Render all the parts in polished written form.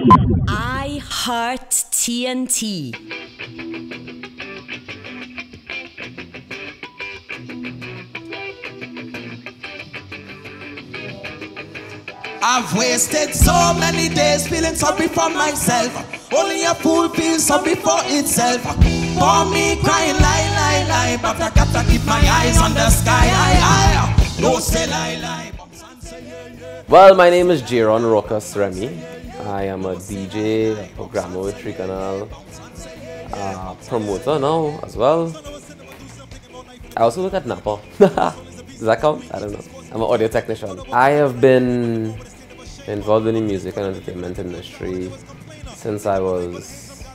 iHeart T&T. I've wasted so many days feeling sorry for myself. Only a fool feels sorry for itself. For me crying lie, but I gotta keep my eyes on the sky. Don't say lie. Well, my name is Jaron Rawkus Remy. I am a DJ, a programmer with Tree Canal, promoter now as well. I also look at NAPA. Does that count? I don't know. I'm an audio technician. I have been involved in the music and entertainment industry since I was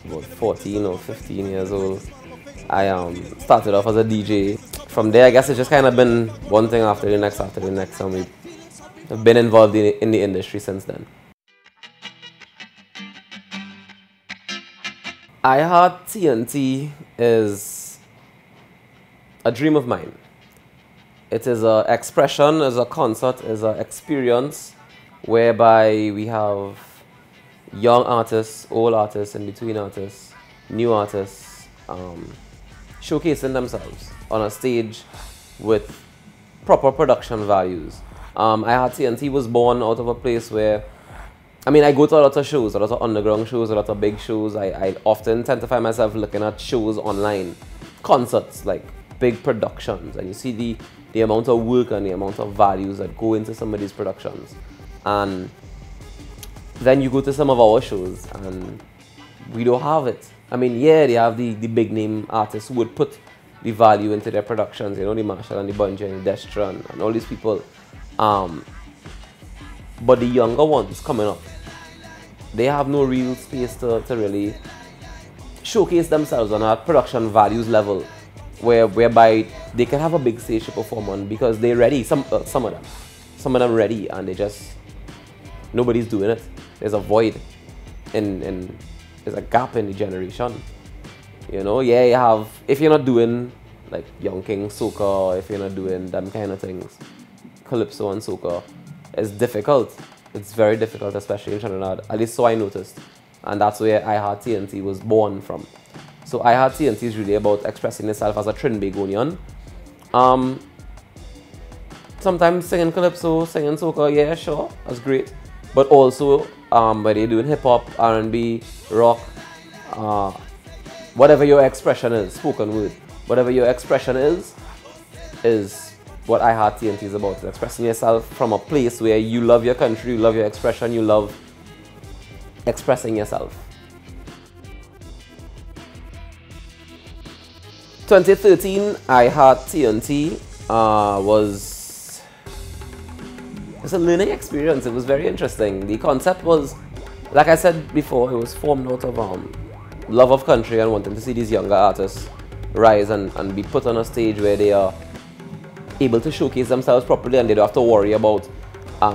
about 14 or 15 years old. I started off as a DJ. From there, I guess it's just kind of been one thing after the next, and we've been involved in the industry since then. iHeart T&T is a dream of mine. It is an expression, is a concert, is an experience whereby we have young artists, old artists, in-between artists, new artists, showcasing themselves on a stage with proper production values. iHeart T&T was born out of a place where, I go to a lot of shows, a lot of underground shows, a lot of big shows. I often tend to find myself looking at shows online, concerts, like big productions, and you see the amount of work and the amount of values that go into some of these productions. And then you go to some of our shows and we don't have it. Yeah, they have the big name artists who would put the value into their productions, the Marshall and the Bungie and the Destron and all these people. But the younger ones coming up, they have no real space to really showcase themselves on a production values level, whereby they can have a big stage to perform on because they're ready. Some of them ready, and nobody's doing it. There's a void, there's a gap in the generation. You have, if you're not doing like Young King soca, if you're not doing them kind of things, calypso and soca, it's difficult. It's very difficult, especially in Trinidad. At least so I noticed, and that's where iHeart T&T was born from. So iHeart T&T is really about expressing itself as a Trinbagonian. Sometimes singing calypso, singing soca, yeah, sure, that's great. But also, whether you're doing hip hop, R&B, rock, whatever your expression is, spoken word, whatever your expression is what iHeart T&T is about. It's expressing yourself from a place where you love your country, you love your expression, you love expressing yourself. 2013, iHeart T&T it's a learning experience. It was very interesting. The concept was, like I said before, it was formed out of love of country and wanting to see these younger artists rise and be put on a stage where they are able to showcase themselves properly and they don't have to worry about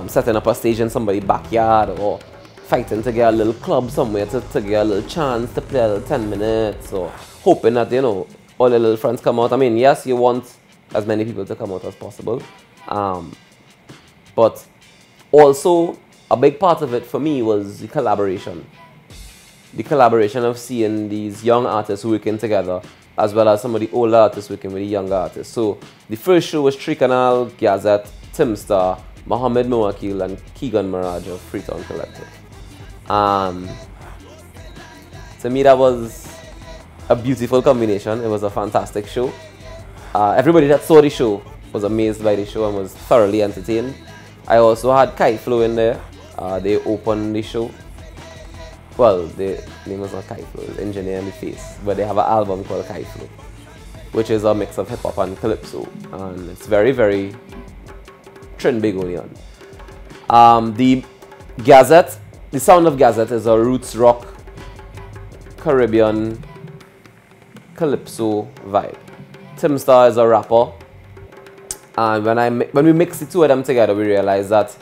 setting up a stage in somebody's backyard or fighting to get a little club somewhere to get a little chance to play a little 10 minutes or hoping that, all the little friends come out. Yes, you want as many people to come out as possible. But also, a big part of it for me was the collaboration. The collaboration of seeing these young artists working together, as well as some of the older artists working with the younger artists. So, the first show was Tree Canal, Gazette, Timstar, Mohammed Mawakil, and Keegan Mirage of Freetown Collective. To me, that was a beautiful combination. It was a fantastic show. Everybody that saw the show was amazed by the show and was thoroughly entertained. I also had Kite Flow in there. They opened the show. Well, the name was not Kite Flow, it was Engineer in the Face. But they have an album called Kite Flow, which is a mix of hip hop and calypso. And it's very, very Trinbagonian. The Gazette, the sound of Gazette is a roots rock, Caribbean, calypso vibe. Timstar is a rapper. And when we mix the two of them together, we realize that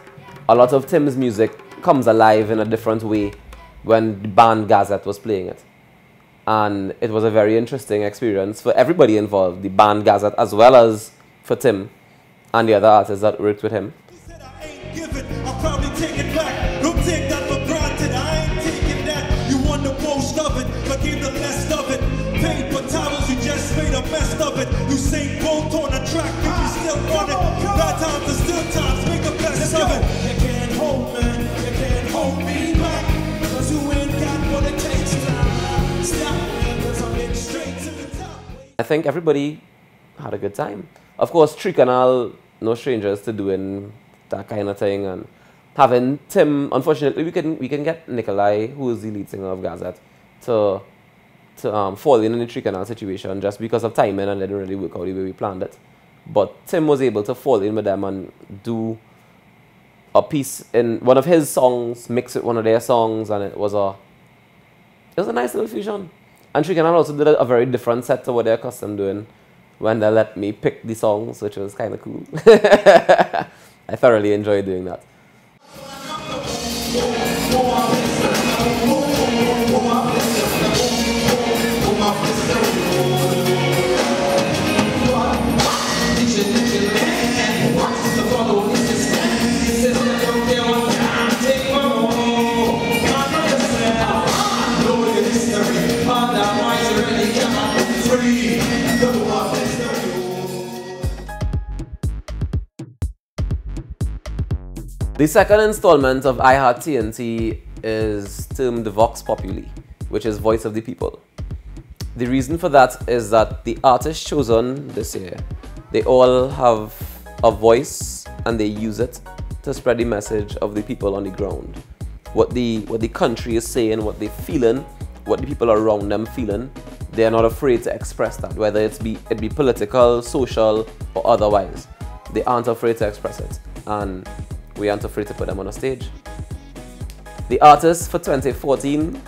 a lot of Tim's music comes alive in a different way when the band Gazette was playing it. And it was a very interesting experience for everybody involved, the band Gazette as well as for Tim and the other artists that worked with him. I'll probably take it back. Don't take that for granted, I ain't taking that. You want the most of it, but give the less of it. Paper towels, you just made a mess of it. You sing both on the track, you still run it. Bad times are still times, make the best of it. You can't hold me, you can't hold me back, cause you ain't got what it takes to stop me, cause I'm in straight to the top. I think everybody had a good time. Of course, Tricanal, no strangers to doing that kind of thing, and having Tim, unfortunately, we can get Nikolai, who is the lead singer of Gazette, to fall in the Tricanal situation just because of timing, and it didn't really work out the way we planned it. But Tim was able to fall in with them and do a piece in one of his songs, mix with one of their songs, and it was a nice little fusion. And Tricanal also did a very different set to what they're accustomed doing when they let me pick the songs, which was kind of cool. I thoroughly enjoyed doing that. The second installment of iHeart T&T is termed Vox Populi, which is Voice of the People. The reason for that is that the artists chosen this year, they all have a voice and they use it to spread the message of the people on the ground. What the country is saying, what they're feeling, what the people around them feeling, they are not afraid to express that, whether it be political, social, or otherwise. They aren't afraid to express it, and we aren't afraid to put them on a stage. The artists for 2014,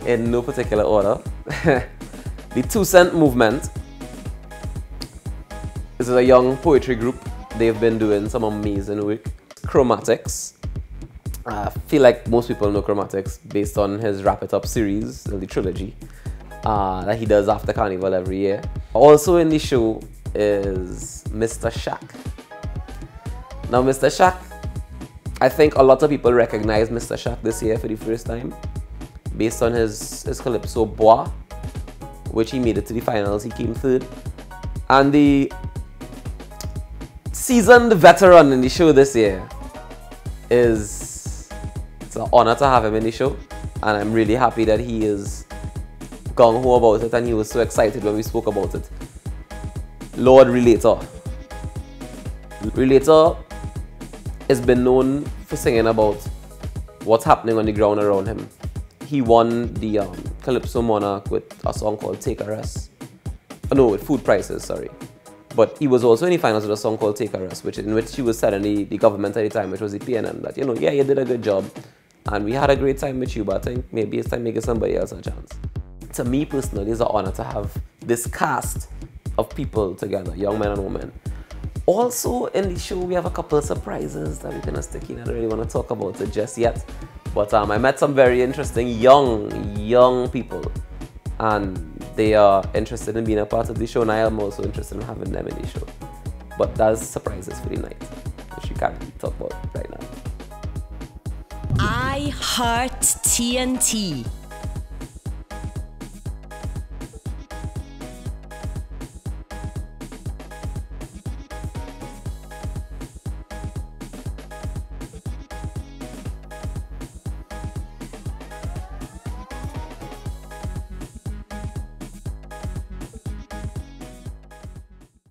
in no particular order, the 2 Cent Movement. This is a young poetry group. They've been doing some amazing work. Chromatics. I feel like most people know Chromatics based on his Wrap It Up series, the trilogy, that he does after Carnival every year. Also in the show is Mistah Shak. Now, Mistah Shak, I think a lot of people recognize Mistah Shak this year for the first time based on his calypso Bois, which he made it to the finals. He came third. And the seasoned veteran in the show this year it's an honor to have him in the show, and I'm really happy that he is gung-ho about it, and he was so excited when we spoke about it. Lord Relator. Relator has been known for singing about what's happening on the ground around him. He won the Calypso Monarch with a song called Take a Rest. No, with Food Prices, sorry. But he was also in the finals with a song called Take a Rest, in which he was telling the government at the time, which was the PNM, that, yeah, you did a good job, and we had a great time with you, but I think maybe it's time to give somebody else a chance. To me personally, it's an honor to have this cast of people together, young men and women. Also in the show, we have a couple of surprises that we're going to stick in. I don't really want to talk about it just yet. But I met some very interesting young people. And they are interested in being a part of the show. And I am also interested in having them in the show. But that's surprises for the night, which we can't really talk about right now. iHeart T&T.